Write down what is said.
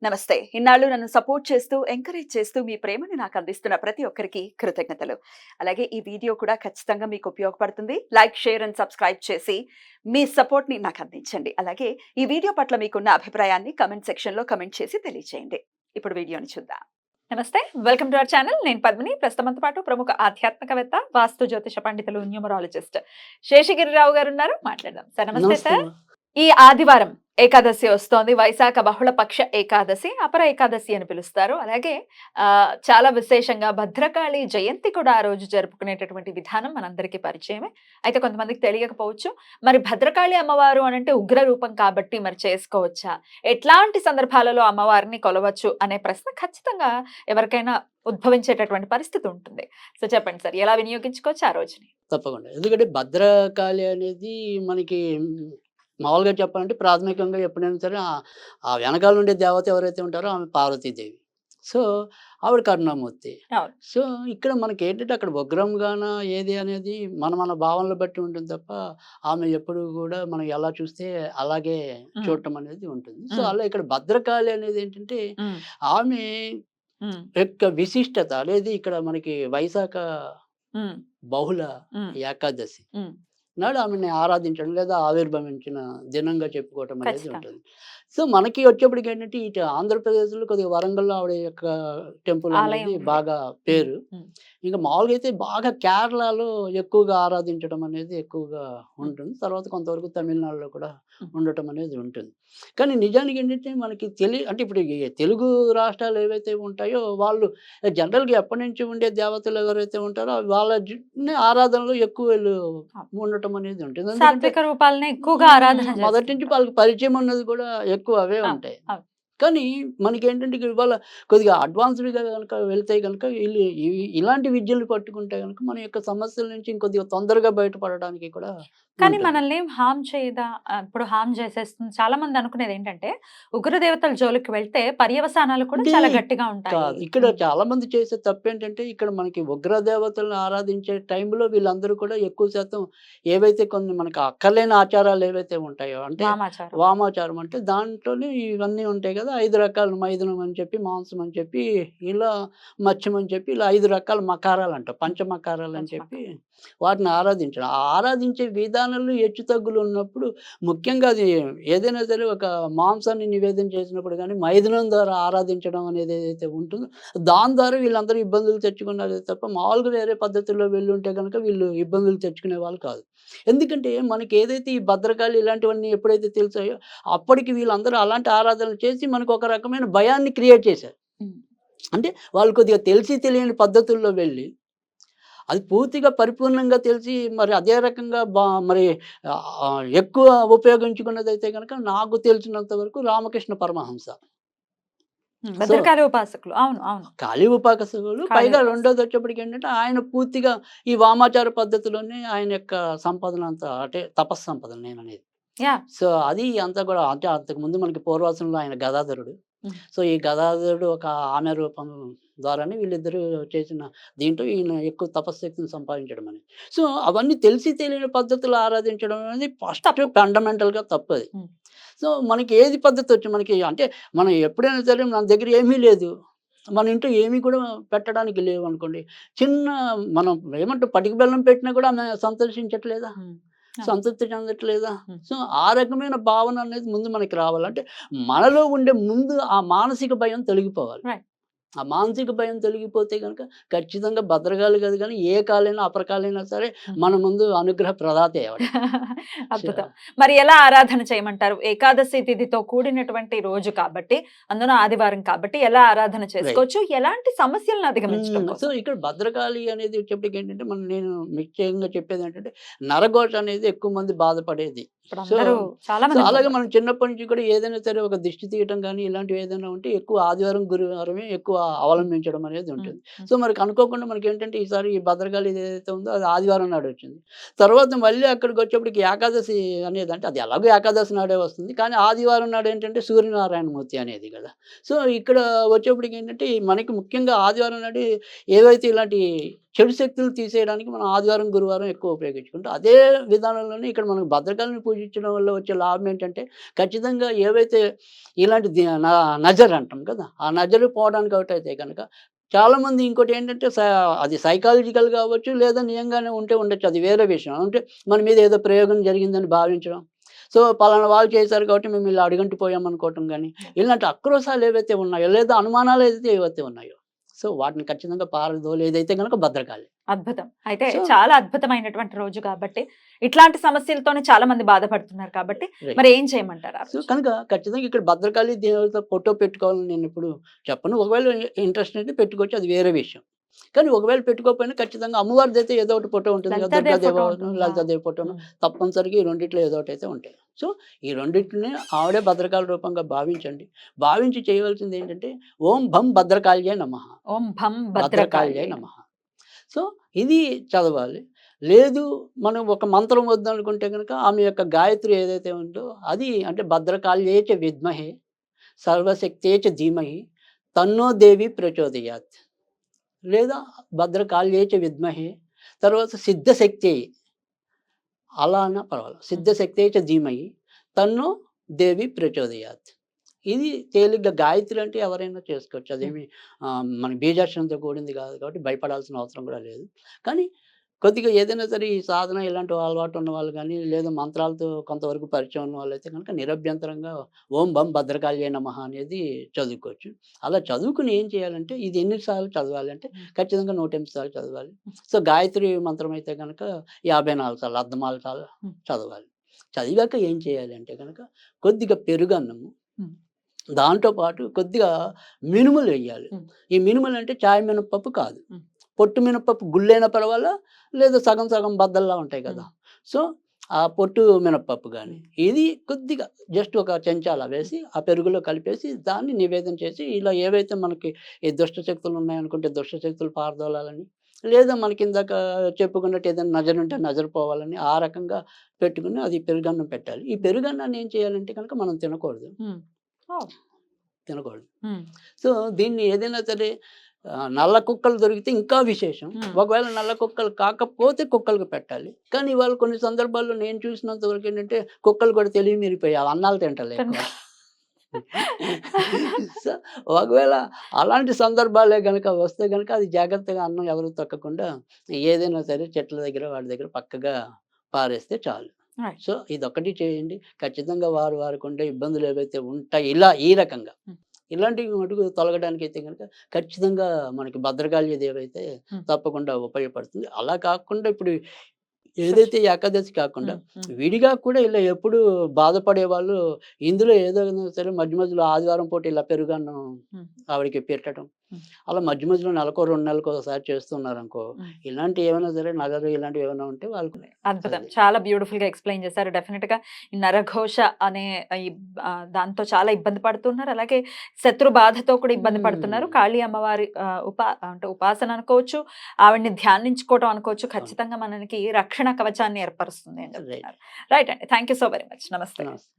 నమస్తే. ఇన్నాళ్ళు నన్ను సపోర్ట్ చేస్తూ, ఎంకరేజ్ చేస్తూ మీ ప్రేమని నాకు అందిస్తున్న ప్రతి ఒక్కరికి కృతజ్ఞతలు. అలాగే ఈ వీడియో కూడా ఖచ్చితంగా మీకు ఉపయోగపడుతుంది. లైక్, షేర్ అండ్ సబ్స్క్రైబ్ చేసి మీ సపోర్ట్‌ని నాకు అందించండి. అలాగే ఈ వీడియో పట్ల మీకున్న అభిప్రాయాన్ని కామెంట్ సెక్షన్‌లో కామెంట్ చేసి తెలియజేయండి. ఇప్పుడు వీడియోని చూద్దాం. నమస్తే. Welcome to our channel. నేను పద్మిని. ప్రస్తుతం మనతో పాటు ప్రముఖ ఆధ్యాత్మికవేత్త, వాస్తు జ్యోతిష పండితులు, న్యూమరాలజిస్ట్ శేషగిరిరావు గారు ఉన్నారు. మాట్లాడదాం. సార్ నమస్తే నమస్తే సార్. అమ్మా. ఈ ఆదివారం ఏకాదశి వస్తోంది. వైశాఖ బహుళపక్ష ఏకాదశి, అపర ఏకాదశి అని పిలుస్తారు. అలాగే చాలా విశేషంగా భద్రకాళి జయంతి కూడా ఆ రోజు జరుపుకునేటటువంటి విధానం మనందరికీ పరిచయమే. అయితే కొంతమందికి తెలియకపోవచ్చు. మరి భద్రకాళి అమ్మవారు అనంటే ఉగ్ర రూపం కాబట్టి మరి చేసుకోవచ్చా? ఎట్లాంటి సందర్భాలలో అమ్మవారిని కొలవచ్చు అనే ప్రశ్న ఖచ్చితంగా ఎవరికైనా ఉద్భవించేటటువంటి పరిస్థితి ఉంటుంది. సో చెప్పండి సార్, ఎలా వినియోగించుకోవచ్చు ఆ రోజుని? తప్పకుండా. ఎందుకంటే భద్రకాళి అనేది మనకి మామూలుగా చెప్పాలంటే ప్రాథమికంగా ఎప్పుడైనా సరే ఆ వెనకాల ఉండే దేవత ఎవరైతే ఉంటారో ఆమె పార్వతీదేవి. సో, ఆవిడ కరుణామూర్తి. అవును. సో, ఇక్కడ మనకేంటంటే అక్కడ ఉగ్రంగానా ఏది అనేది మన మన భావనలు బట్టి ఉంటుంది తప్ప, ఆమె ఎప్పుడు కూడా మనం ఎలా చూస్తే అలాగే హ్మ్. చూడటం అనేది ఉంటుంది. సో, హ్మ్. అలా ఇక్కడ భద్రకాళి అనేది ఏంటంటే హ్మ్. ఆమె హ్మ్. యొక్క విశిష్టత అనేది ఇక్కడ మనకి వైశాఖ హ్మ్. బహుళ హ్మ్. ఏకాదశి హ్మ్. నాడు ఆమెని ఆరాధించడం లేదా ఆవిర్భవించిన దినంగా చెప్పుకోవటం అనేది ఖచ్చితంగా. ఉంటుంది. సో, మనకి వచ్చేప్పటికి ఏంటంటే ఇటు ఆంధ్రప్రదేశ్‌లో కొద్దిగా వరంగల్‌లో ఆవిడ యొక్క టెంపుల్ ఆలయం అనేది ఉంది. బాగా హ్మ్. పేరు. హ్మ్. ఇంకా మామూలుగా అయితే బాగా కేరళలో ఎక్కువగా ఆరాధించడం అనేది ఎక్కువగా హ్మ్. ఉంటుంది. తర్వాత కొంతవరకు తమిళనాడులో కూడా హ్మ్. ఉండటం అనేది ఉంటుంది. కానీ నిజానికి ఏంటంటే మనకి అంటే ఇప్పుడు ఈ తెలుగు రాష్ట్రాలు ఏవైతే ఉంటాయో వాళ్ళు జనరల్‌గా ఎప్పటినుంచి ఉండే దేవతలు ఎవరైతే ఉంటారో వాళ్ళ ఆరాధనలో ఎక్కువ వీళ్ళు ఆ! ఉండటం అనేది ఉంటుంది. ఎందుకంటే సాత్విక రూపాలనే ఎక్కువగా ఆరాధన మొదటి నుంచి చేస్తుంటారు. వాళ్ళకి పరిచయం ఉన్నది కూడా ఎక్కువ అవే అవును. ఉంటాయి. అవును. కానీ మనకేంటంటే ఇవాళ కొద్దిగా అడ్వాన్స్‌డ్‌గా గనక వెళ్తే గనక ఈళ్ళు ఇలాంటి విద్యలు పట్టుకుంటే గనక మన యొక్క సమస్యల నుంచి ఇంకొద్దిగా తొందరగా బయటపడడానికి కూడా కానీ ఉంటుంది. మనల్నేం హార్మ్ చేయదా? ఇప్పుడు హార్మ్ చేసేస్తుంది. చాలా మంది అనుకునేదేంటంటే, ఉగ్రదేవతల జోలికి వెళ్తే పర్యవసానాలు కూడా ఇది చాలా గట్టిగా ఉంటాయి. కాదు. ఇక్కడ హ్మ్. చాలామంది చేసే తప్పేంటంటే, ఇక్కడ మనకి ఉగ్ర దేవతలను ఆరాధించే టైంలో వీళ్ళందరూ కూడా ఎక్కువ శాతం ఏవైతే కొన్ని మనకు అక్కర్లేని ఆచారాలు ఏవైతే ఉంటాయో, అంటే వామాచారం. వామాచారం అంటే దాంట్లోనే ఇవన్నీ ఉంటాయి కదా! 5 రకాలు మైథునం అని చెప్పి, మాంసం అని చెప్పి, ఇలా మత్స్యం అని చెప్పి, ఇలా 5 రకాల మకారాలంట. హ్మ్. పంచమకారాలని చెప్పి పంచమక. వాటిని ఆరాధించడం. ఆ ఆరాధించే విధానంలో హెచ్చుతగ్గులు ఉన్నప్పుడు ముఖ్యంగా అది ఏదైనా సరే ఒక మాంసాన్ని నివేదన చేసినప్పుడు గానీ, మైథునం ద్వారా ఆరాధించడం అనేది ఏదైతే ఉంటుందో, దాని ద్వారా వీళ్ళందరూ ఇబ్బందులు తెచ్చుకున్నారే తప్ప, మామూలుగా వేరే పద్ధతుల్లో వెళ్ళుంటే గనక వీళ్ళు ఇబ్బందులు తెచ్చుకునేవాళ్ళు కాదు. ఎందుకంటే, మనకి ఏదైతే ఈ భద్రకాళి ఇలాంటివన్నీ ఎప్పుడైతే తెలిసాయో, అప్పటికి వీళ్ళందరూ అలాంటి ఆరాధనలు చేసి మనకొక రకమైన భయాన్ని క్రియేట్ చేశారు. హ్మ్. అంటే వాళ్ళు కొద్దిగా తెలిసి తెలియని పద్ధతుల్లో వెళ్ళి అది పూర్తిగా పరిపూర్ణంగా తెలిసి మరి అదే రకంగా మరి ఎక్కువ ఉపయోగించుకున్నదైతే గనక నాకు తెలిసినంత వరకు రామకృష్ణ పరమహంస. హ్మ్. సో, భద్రకాళి ఉపాసకులు. అవును. అవును. కాళీ ఉపాసకులు కాళీ పైగా ఉపాసకులు. రెండోదొచ్చేప్పటికేంటంటే ఆయన పూర్తిగా ఈ వామాచార పద్ధతిలోనే ఆయన యొక్క సంపదనంతా అంటే తపస్సంపద నేననేది. యాహ్! సో, అది అంతా కూడా అంటే అంతకుముందు మనకి పూర్వాశ్రమంలో ఆయన గదాధరుడు. హ్మ్. సో, ఈ గదాధరుడు ఒక ఆమె రూపం ద్వారానే వీళ్ళిద్దరూ చేసిన దీంట్లో ఈయన ఎక్కువ తపశ్శక్తిని సంపాదించడం అనేది. సో, అవన్నీ తెలిసి తెలియని పద్ధతులు ఆరాధించడం అనేది ఫస్ట్ తప్పు. ఫండమెంటల్‌గా తప్పది. హ్మ్. సో, మనకి ఏది పద్ధతొచ్చు మనకి అంటే మనం ఎప్పుడైనా సరే మన దగ్గర ఏమీ లేదు. మన ఇంట్లో ఏమీ కూడా పెట్టడానికి లేవనుకోండి. చిన్న మనం ఏమంటాం పటిక బెల్లం పెట్టినా కూడా ఆమె సంతోషించట్లేదా? హ్మ్. అవును. సంతృప్తి చెందట్లేదా? హ్మ్. సో, ఆ రకమైన భావన అనేది ముందు మనకి రావాలి. అంటే మనలో ఉండే ముందు ఆ మానసిక భయం తొలగిపోవాలి. రైట్. ఆ మానసిక భయం తొలగిపోతే గనక ఖచ్చితంగా భద్రకాళి కాదు గానీ, ఏ కాలైనా, అపరకాలైనా సరే హ్మ్. మన ముందు అనుగ్రహ ప్రదాతే ఆవిడ. సో, అద్భుతం. మరి ఎలా ఆరాధన చేయమంటారు? ఏకాదశి తిథితో కూడినటువంటి రోజు కాబట్టి, అందులో ఆదివారం కాబట్టి ఎలా ఆరాధన రైట్. చేసుకోవచ్చు? ఎలాంటి సమస్యలను అధిగమించడం సో, కోసం? ఇక్కడ భద్రకాళి అనేది వచ్చేప్పటికేంటంటే, నేను ముఖ్యంగా చెప్పేదేంటంటే, నరఘోష అనేది ఎక్కువ మంది బాధపడేది. ఇప్పుడు సో, అందరూ చాలా సో, మంది అలాగే బాధపడుతున్నారు. మనం చిన్నప్పటి నుంచి కూడా ఏదైనా సరే ఒక దిష్టి తీయటం గానీ, ఇలాంటివి ఏదైనా ఉంటే ఎక్కువ ఆదివారం, గురువారమే ఎక్కువ హ్మ్. అవలంబించడం అనేది హ్మ్. ఉంటుంది. హ్మ్. సో, మనకు అనుకోకుండా మనకేంటంటే, ఈసారి ఈ భద్రకాళి ఏదైతే ఉందో అది ఆదివారం నాడు వచ్చింది. తర్వాత మళ్ళీ అక్కడికొచ్చేప్పటికి ఏకాదశి అనేది అంటే అది ఎలాగో ఏకాదశి నాడే వస్తుంది. కానీ ఆదివారం నాడు ఏంటంటే సూర్యనారాయణమూర్తి అనేది గదా! సో, ఇక్కడ వచ్చేప్పటికేంటంటే మనకి ముఖ్యంగా ఆదివారం నాడు ఏవైతే ఇలాంటి చెడు శక్తులు తీసేయడానికి మనం ఆదివారం, గురువారం ఎక్కువ ఉపయోగించుకుంటాం. అదే విధానంలోనే ఇక్కడ మనకు భద్రకాళిని పూజించడం వల్ల వచ్చే లాభం ఏంటంటే, ఖచ్చితంగా ఏవైతే ఇలాంటి నజర్ అంటాం కదా! ఆ నజరు పోవడానికి ఒకటైతే గనక చాలామంది ఇంకోటేంటంటే అది సైకాలజికల్ కావచ్చు, లేదా నిజంగానే ఉంటే ఉండొచ్చు. అది వేరే విషయం. అంటే మన మీద ఏదో ప్రయోగం జరిగిందని భావించడం. సో, పలానా వాళ్ళు చేశారు కాబట్టి మేము ఇలా అడుగంటిపోయాం అనుకోవటం గాని, ఇలాంటి ఆక్రోశాలు ఏవైతే ఉన్నాయో, లేదా అనుమానాలు ఏవైతే ఉన్నాయో, సో, వాటిని ఖచ్చితంగా పారదోలేదైతే గనక భద్రకాళి. అద్భుతం. అయితే సో చాలా అద్భుతమైనటువంటి రోజు కాబట్టి, ఇట్లాంటి సమస్యలతోనే చాలా మంది బాధపడుతున్నారు కాబట్టి, రైట్. మరి ఏం చేయమంటారు ఆ సో, రోజు? కనుక ఖచ్చితంగా ఇక్కడ భద్రకాళి దేవత ఫోటో పెట్టుకోవాలని నేనెప్పుడు చెప్పను. ఒకవేళ ఇంట్రెస్ట్ ఉంటే పెట్టుకోవచ్చు. అది వేరే విషయం. కానీ ఒకవేళ పెట్టుకోకపోయినా ఖచ్చితంగా అమ్మవారిదైతే ఏదో ఒకటి ఫోటో ఉంటుంది కదా! లలితాదేవి ఫోటో దుర్గాదేవో, ఉంటుందా? లలితాదేవి ఫోటోను హ్మ్. తప్పనిసరిగా ఈ రెండిట్లో ఏదో ఒకటైతే ఉంటాయి. సో, ఈ రెండిటిని ఆవిడే భద్రకాళి రూపంగా భావించండి. భావించి చేయవలసిందేంటంటే, ఓం భం భద్రకాళ్యై నమః. ఓం భం భద్రకాళ్యై భద్రకాళియై నమః. నమః. సో, ఇది చదవాలి. లేదు మనం ఒక మంత్రం వద్దనుకుంటే గనక ఆమె యొక్క గాయత్రి ఏదైతే ఉందో అది అంటే భద్రకాళ్యై చ విద్మహే సర్వశక్త్యై చ ధీమహి తన్నో దేవి ప్రచోదయాత్. లేదా భద్రకాళ్యై చ విద్మహే తర్వాత సిద్ధశక్త్యై అలా అన్నా పర్వాలేదు. సిద్ధశక్త్యై చ ధీమహి తన్నో దేవి ప్రచోదయాత్. ఇది తేలిగ్గా గాయత్రి అంటే ఎవరైనా చేసుకోవచ్చు. అదేమి మన బీజాక్షరంతో కూడింది కాదు కాబట్టి భయపడాల్సిన అవసరం కూడా లేదు. కానీ కొద్దిగా ఏదైనా సరే ఈ సాధన ఇలాంటి అలవాటు ఉన్నవాళ్ళు గానీ, లేదా మంత్రాలతో కొంతవరకు పరిచయం ఉన్నవాళ్ళైతే గనుక నిరభ్యంతరంగా ఓం భం భద్రకాళ్యై నమః అనేది చదువుకోవచ్చు. అలా చదువుకొని ఏం చేయాలంటే ఇది ఎన్ని సార్లు చదవాలి అంటే ఖచ్చితంగా 108 సార్లు చదవాలి. సో, గాయత్రి మంత్రం అయితే గనక 54 సార్లు, అర్ధమాల సార్లు చదవాలి. చదివాక ఏం చేయాలి అంటే గనక కొద్దిగా పెరుగన్నము, హ్మ్. దాంతో పాటు కొద్దిగా మినుములు వెయ్యాలి. హ్మ్. ఈ మినుములంటే చాయ్ మినపప్పు కాదు. హ్మ్. పొట్టు మినపప్పు గుళ్ళైనా పర్వాలా, లేదా సగం సగం బద్దల్లా ఉంటాయి కదా! సో, ఆ పొట్టు మినపప్పు గాని, ఇది కొద్దిగా జస్ట్ ఒక చెంచాలా వేసి, ఆ పెరుగులో కలిపేసి దాన్ని నివేదన చేసి, ఇలా ఏవైతే మనకి ఈ దుష్ట శక్తులు ఉన్నాయనుకుంటే దుష్ట శక్తులు పారదోలాలని, లేదా మనకిందాక చెప్పుకున్నట్టు ఏదైనా నజరుంటే నజరు పోవాలని, ఆ రకంగా పెట్టుకొని అది పెరుగన్నం పెట్టాలి. ఈ పెరుగన్నాన్ని ఏం చేయాలంటే గనక మనం తినకూడదు. హ్మ్. ఓహ్! తినకూడదు. హ్మ్. సో, దీన్ని ఏదైనా సరే నల్ల కుక్కలు దొరికితే ఇంకా విశేషం. హ్మ్. ఒకవేళ నల్ల కుక్కలు కాకపోతే కుక్కలకు పెట్టాలి. కానీ ఇవాళ కొన్ని సందర్భాల్లో నేను చూసినంత వరకేంటంటే కుక్కలు కూడా తెలివి మీరిపోయాయి. అవి అన్నాలు తింటలే ఎక్కువ. సో, ఒకవేళ అలాంటి సందర్భాలే గనక వస్తే గనక అది జాగ్రత్తగా అన్నం ఎవరు తొక్కకుండా ఏదైనా సరే చెట్ల దగ్గర వాటి దగ్గర పక్కగా పారేస్తే చాలు. రైట్. సో, ఇదొక్కటి చేయండి. ఖచ్చితంగా వారికుండే ఇబ్బందులు ఏవైతే ఉంటాయి ఈ రకంగా. హ్మ్. ఇలాంటివి మటుకు తొలగడానికైతే గనక ఖచ్చితంగా మనకి భద్రకాళి దేవైతే హ్మ్. తప్పకుండా ఉపయోగపడుతుంది. అలా కాకుండా ఇప్పుడు ఏదైతే ఈ ఏకాదశి కాకుండా హ్మ్. హ్మ్. విడిగా కూడా ఇలా ఎప్పుడు బాధపడేవాళ్ళు ఇందులో ఏదైనా సరే మధ్య మధ్యలో ఆదివారం పూట ఇలా పెరుగన్నం హ్మ్. ఆవిడకి పెట్టడం. హ్మ్. అలా మధ్య మధ్యలో నెలకో 2 నెలలకో ఒకసారి చేస్తున్నారనుకో, హ్మ్. ఇలాంటివి ఏమైనా సరే నగలు ఇలాంటివి ఏమైనా ఉంటే వాళ్ళకు అద్భుతం. అది. చాలా బ్యూటిఫుల్‌గా ఎక్స్‌ప్లెయిన్ చేశారు. డెఫినిట్‌గా ఈ నరఘోష అనే ఈ దాంతో చాలా ఇబ్బంది పడుతున్నారు. అలాగే శత్రు బాధతో కూడా ఇబ్బంది పడుతున్నారు. హ్మ్. కాళీ అమ్మవారి అంటే ఉపాసన అనుకోవచ్చు, ఆవిడని ధ్యానించుకోవటం అనుకోవచ్చు. అవును. ఖచ్చితంగా మనకి రక్షణ కవచాన్ని ఏర్పరుస్తుంది అని రైట్. చెప్తున్నారు. రైట్ అండి. Thank you so very much. నమస్తే. నమస్తే.